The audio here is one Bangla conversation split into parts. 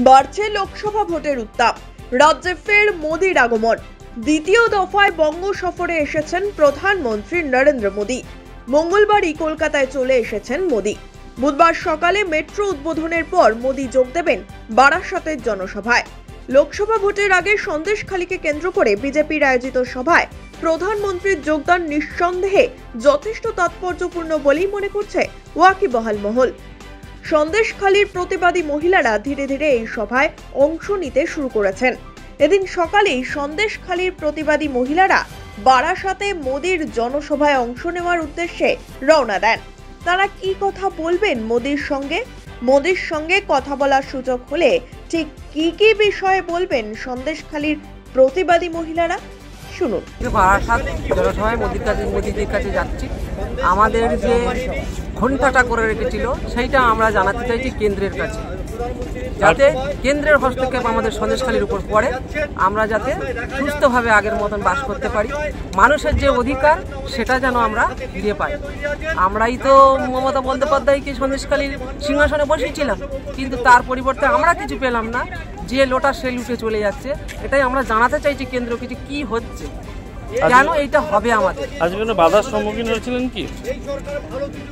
বাড়ছে লোকসভা ভোটের উত্তাপ। রাজ্যে ফের মোদির আগমন। দ্বিতীয় দফায় বঙ্গ সফরে এসেছেন প্রধানমন্ত্রী নরেন্দ্র মোদি। মঙ্গলবারই কলকাতায় চলে এসেছেন মোদি। বুধবার সকালে মেট্রো উদ্বোধনের পর মোদি যোগ দেবেন বারাসাতের জনসভায়। লোকসভা ভোটের আগে সন্দেশখালীকে কেন্দ্র করে বিজেপির আয়োজিত সভায় প্রধানমন্ত্রীর যোগদান নিঃসন্দেহে যথেষ্ট তাৎপর্যপূর্ণ বলেই মনে করছে ওয়াকিবহাল মহল। সন্দেশখালীর প্রতিবাদী মহিলারা ধীরে ধীরে এই সভায় অংশ নিতে শুরু করেছেন। এদিন সকালেই সন্দেশখালীর প্রতিবাদী মহিলারা বারাসাতে মোদির জনসভায় অংশ নেওয়ার উদ্দেশ্যে রওনা দেন। তারা কি কথা বলবেন মোদির সঙ্গে কথা বলার সুযোগ হলে ঠিক কি বিষয়ে বলবেন সন্দেশখালীর প্রতিবাদী মহিলারা, শুনুন। বারাসাত জনসভায় মোদিদের কাছে যাচ্ছি। আমাদের যে ঘণ্টাটা করে রেখেছিল সেইটা আমরা জানাতে চাইছি কেন্দ্রের কাছে, যাতে কেন্দ্রের হস্তক্ষেপ আমাদের সন্দেশখালীর উপর পড়ে, আমরা যাতে সুস্থভাবে আগের মতন বাস করতে পারি। মানুষের যে অধিকার সেটা যেন আমরা ফিরে পাই। আমরাই তো মমতা বন্দ্যোপাধ্যায়কে সন্দেশখালীর সিংহাসনে বসিয়েছিলাম, কিন্তু তার পরিবর্তে আমরা কিছু পেলাম না। যে লোটা সে লুটে চলে যাচ্ছে, এটাই আমরা জানাতে চাইছি কেন্দ্রকে যে কি হচ্ছে, কেন এইটা হবে। আমাদের আজকে কোনো বাধার সম্মুখীন হয়েছিলেন কি?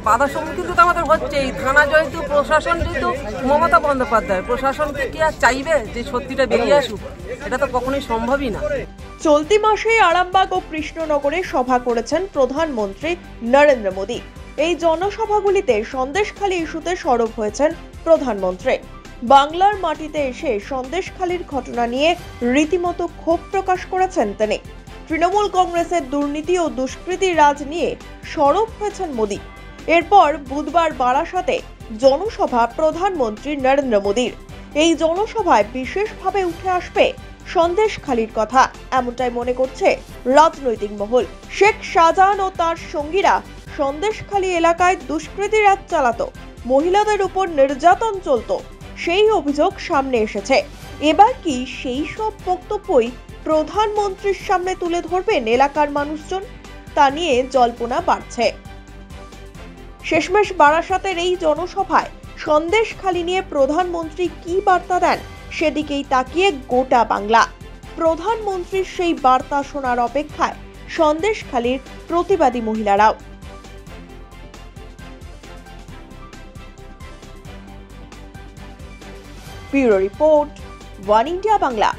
বাধার সম্মুখীন তো আমাদের হচ্ছেই। থানা যেহেতু, প্রশাসন যেহেতু মমতা বন্দ্যোপাধ্যায়, প্রশাসনকে কি আর চাইবে যে সত্যিটা বেরিয়ে আসুক? এটা তো কখনোই সম্ভবই না। চলতি মাসে আরামবাগ ও কৃষ্ণনগরে সভা করেছেন প্রধানমন্ত্রী নরেন্দ্র মোদি। এই জনসভাগুলিতে সন্দেশখালী ইস্যুতে সরব হয়েছেন প্রধানমন্ত্রী। বাংলার মাটিতে এসে সন্দেশখালীর ঘটনা নিয়ে রীতিমতো ক্ষোভ প্রকাশ করেছেন তিনি। তৃণমূল কংগ্রেসের দুর্নীতি ও দুষ্কৃতির রাজ নিয়ে সরব হয়েছেন মোদি। এরপর বুধবার বারাসাতে জনসভা প্রধানমন্ত্রী নরেন্দ্র মোদির। এই জনসভায় বিশেষভাবে উঠে আসবে সন্দেশখালীর কথা, এমনটাই মনে করছে রাজনৈতিক মহল। শেখ শাহজাহান ও তার সঙ্গীরা সন্দেশখালী এলাকায় দুষ্কৃতির রাজ চালাতো, মহিলাদের উপর নির্যাতন চলতো, সেই অভিযোগ সামনে এসেছে। এবার কি সেই সব বক্তব্যই প্রধানমন্ত্রীর সামনে তুলে ধরবেন এলাকার মানুষজন? তা নিয়ে জল্পনা বাড়ছে। শেষমেশ বারাসাতের এই জনসভায় সন্দেশখালী নিয়ে প্রধানমন্ত্রী কি বার্তা দেন সেদিকেই তাকিয়ে গোটা বাংলা। প্রধানমন্ত্রীর সেই বার্তা শোনার অপেক্ষায় সন্দেশখালীর প্রতিবাদী মহিলারাও। Bureau report, one India Bangla.